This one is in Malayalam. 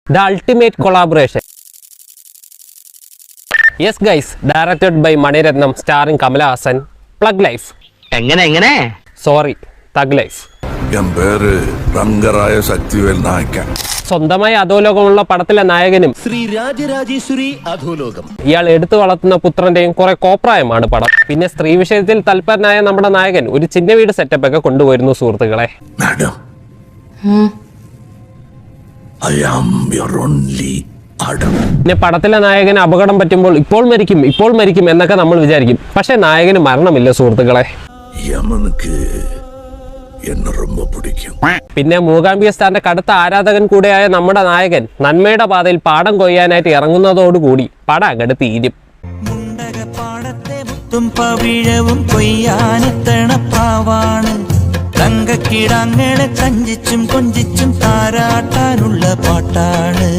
The ultimate collaboration. Yes guys, directed by Mani Ratnam, starring Kamala Hassan. Plug Life. Sorry, Thug Life. സ്വന്തമായി അധോലോകമുള്ള പടത്തിലെ നായകനും ശ്രീ രാജരാജേശ്വരി അധോലോകം. ഇയാൾ എടുത്തു വളർത്തുന്ന പുത്രന്റെയും കുറെ കോപ്രായമാണ് പടം. പിന്നെ സ്ത്രീ വിഷയത്തിൽ തൽപരനായ നമ്മുടെ നായകൻ ഒരു ചിന്ന വീട് സെറ്റപ്പ് ഒക്കെ കൊണ്ടുവരുന്നു സുഹൃത്തുക്കളെ. പിന്നെ പടത്തിലെ നായകന് അപകടം പറ്റുമ്പോൾ ഇപ്പോൾ മരിക്കും എന്നൊക്കെ നമ്മൾ വിചാരിക്കും. പക്ഷെ നായകന് മരണമില്ല സുഹൃത്തുക്കളെ. പിന്നെ മൂകാംബിക സ്റ്റാറിന്റെ കടുത്ത ആരാധകൻ കൂടെയായ നമ്മുടെ നായകൻ നന്മയുടെ പാതയിൽ പാടം കൊയ്യാനായിട്ട് ഇറങ്ങുന്നതോടുകൂടി പടം അങ്ങോട്ട് തീരും. തങ്കക്കിടങ്ങളെ കഞ്ചിച്ചും കൊഞ്ചിച്ചും താരാട്ടാനുള്ള പാട്ടാണ്.